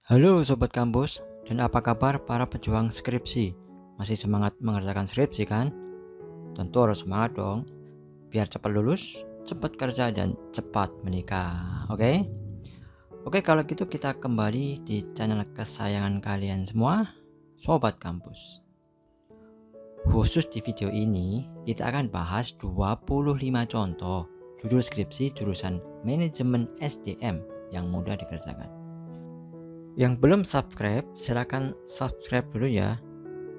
Halo Sobat Kampus, dan apa kabar para pejuang skripsi? Masih semangat mengerjakan skripsi kan? Tentu harus semangat dong, biar cepat lulus, cepat kerja, dan cepat menikah, oke? Oke, kalau gitu kita kembali di channel kesayangan kalian semua, Sobat Kampus. Khusus di video ini, kita akan bahas 25 contoh judul skripsi jurusan Manajemen SDM yang mudah dikerjakan. Yang belum subscribe, silahkan subscribe dulu ya.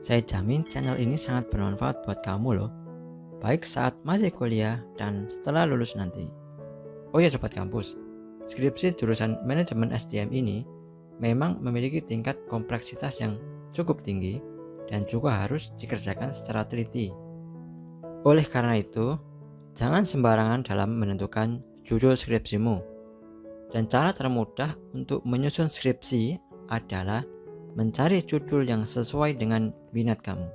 Saya jamin channel ini sangat bermanfaat buat kamu loh, baik saat masih kuliah dan setelah lulus nanti. Oh ya Sobat Kampus, skripsi jurusan Manajemen SDM ini memang memiliki tingkat kompleksitas yang cukup tinggi dan juga harus dikerjakan secara teliti. Oleh karena itu, jangan sembarangan dalam menentukan judul skripsimu. Dan cara termudah untuk menyusun skripsi adalah mencari judul yang sesuai dengan minat kamu.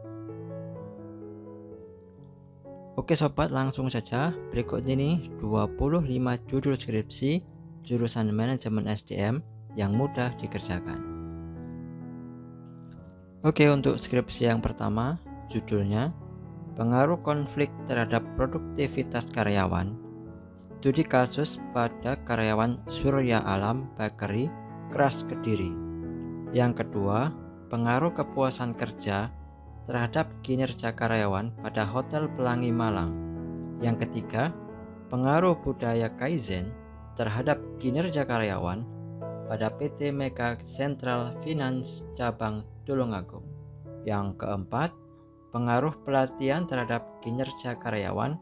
Oke sobat, langsung saja. Berikut ini 25 judul skripsi jurusan Manajemen SDM yang mudah dikerjakan. Oke, untuk skripsi yang pertama, judulnya Pengaruh Konflik Terhadap Produktivitas Karyawan. Studi kasus pada karyawan Surya Alam Bakery, Keras Kediri. Yang kedua, pengaruh kepuasan kerja terhadap kinerja karyawan pada Hotel Pelangi Malang. Yang ketiga, pengaruh budaya Kaizen terhadap kinerja karyawan pada PT Mega Central Finance Cabang Tulungagung. Yang keempat, pengaruh pelatihan terhadap kinerja karyawan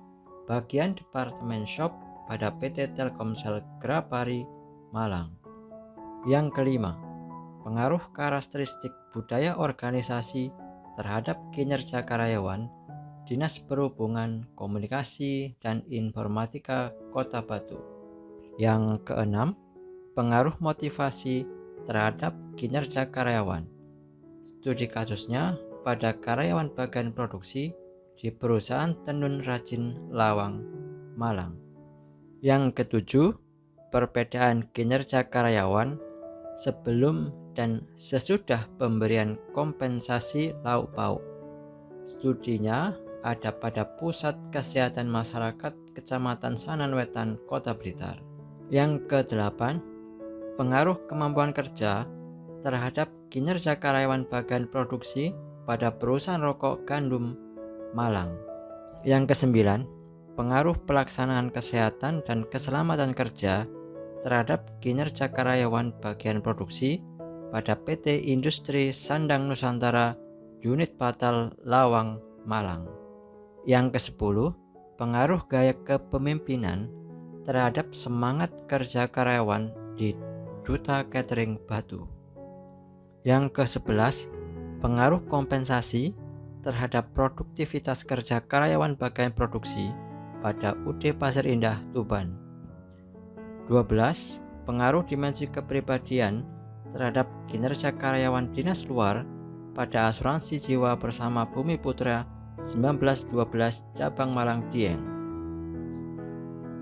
bagian Departemen Shop pada PT Telkomsel Grapari Malang. Yang kelima, pengaruh karakteristik budaya organisasi terhadap kinerja karyawan Dinas Perhubungan, Komunikasi, dan Informatika Kota Batu. Yang keenam, pengaruh motivasi terhadap kinerja karyawan. Studi kasusnya pada karyawan bagian produksi di perusahaan tenun rajin Lawang, Malang. Yang ketujuh, perbedaan kinerja karyawan sebelum dan sesudah pemberian kompensasi lauk pauk. Studinya ada pada Pusat Kesehatan Masyarakat Kecamatan Sananwetan, Kota Blitar. Yang kedelapan, pengaruh kemampuan kerja terhadap kinerja karyawan bagian produksi pada perusahaan rokok gandum Malang. Yang kesembilan, pengaruh pelaksanaan kesehatan dan keselamatan kerja terhadap kinerja karyawan bagian produksi pada PT Industri Sandang Nusantara Unit Patal Lawang, Malang. Yang kesepuluh, pengaruh gaya kepemimpinan terhadap semangat kerja karyawan di Duta Catering Batu. Yang ke-11, pengaruh kompensasi terhadap produktivitas kerja karyawan bagian produksi pada UD Pasir Indah, Tuban. 12. Pengaruh dimensi kepribadian terhadap kinerja karyawan dinas luar pada asuransi jiwa bersama Bumi Putra 1912 Cabang Malang Dieng.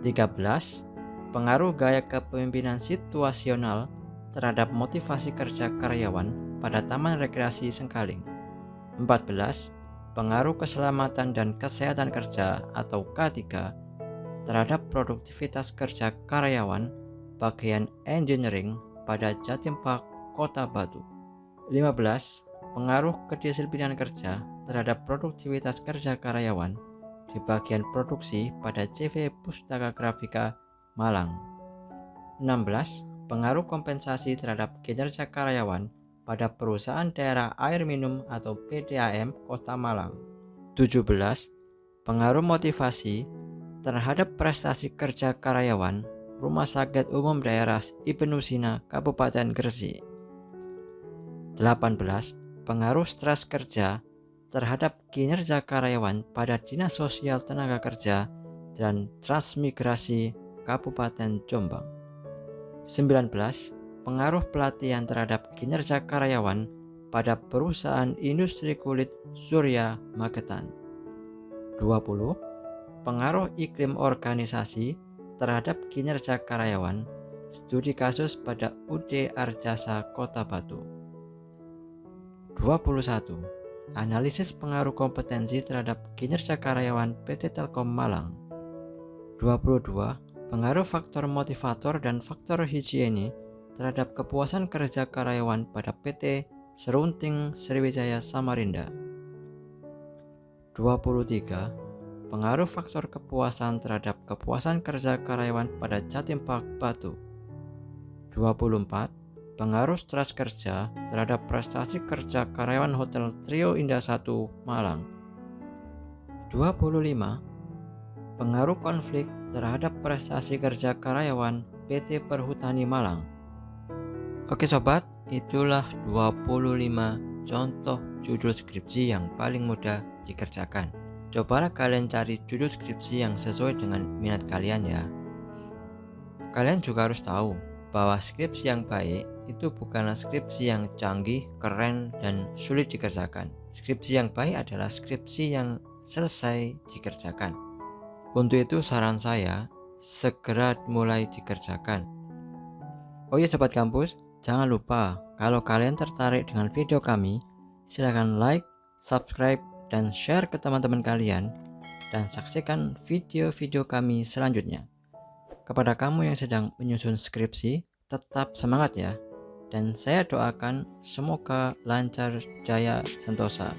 13. Pengaruh gaya kepemimpinan situasional terhadap motivasi kerja karyawan pada Taman Rekreasi Sengkaling. 14. Pengaruh keselamatan dan kesehatan kerja atau K3 terhadap produktivitas kerja karyawan bagian engineering pada Jatim Park, Kota Batu. 15. Pengaruh kedisiplinan kerja terhadap produktivitas kerja karyawan di bagian produksi pada CV Pustaka Grafika Malang. 16. Pengaruh kompensasi terhadap kinerja karyawan pada perusahaan daerah air minum atau PDAM Kota Malang. 17. Pengaruh motivasi terhadap prestasi kerja karyawan Rumah Sakit Umum Daerah Ibnu Sina, Kabupaten Gresik. 18. Pengaruh stres kerja terhadap kinerja karyawan pada Dinas Sosial Tenaga Kerja dan Transmigrasi Kabupaten Jombang. 19. Pengaruh pelatihan terhadap kinerja karyawan pada perusahaan industri kulit Surya Magetan. 20. Pengaruh iklim organisasi terhadap kinerja karyawan studi kasus pada UD Arjasa Kota Batu. 21. Analisis pengaruh kompetensi terhadap kinerja karyawan PT Telkom Malang. 22. Pengaruh faktor motivator dan faktor higiene terhadap kepuasan kerja karyawan pada PT Serunting Sriwijaya Samarinda. 23. Pengaruh faktor kepuasan terhadap kepuasan kerja karyawan pada Jatim Park Batu. 24. Pengaruh stres kerja terhadap prestasi kerja karyawan Hotel Trio Indah 1 Malang. 25. Pengaruh konflik terhadap prestasi kerja karyawan PT Perhutani Malang. Oke sobat, itulah 25 contoh judul skripsi yang paling mudah dikerjakan. Cobalah kalian cari judul skripsi yang sesuai dengan minat kalian ya. Kalian juga harus tahu bahwa skripsi yang baik itu bukanlah skripsi yang canggih, keren, dan sulit dikerjakan. Skripsi yang baik adalah skripsi yang selesai dikerjakan. Untuk itu saran saya, segera mulai dikerjakan. Oh iya sobat kampus, jangan lupa kalau kalian tertarik dengan video kami, silahkan like, subscribe, dan share ke teman-teman kalian, dan saksikan video-video kami selanjutnya. Kepada kamu yang sedang menyusun skripsi, tetap semangat ya, dan saya doakan semoga lancar, jaya, sentosa.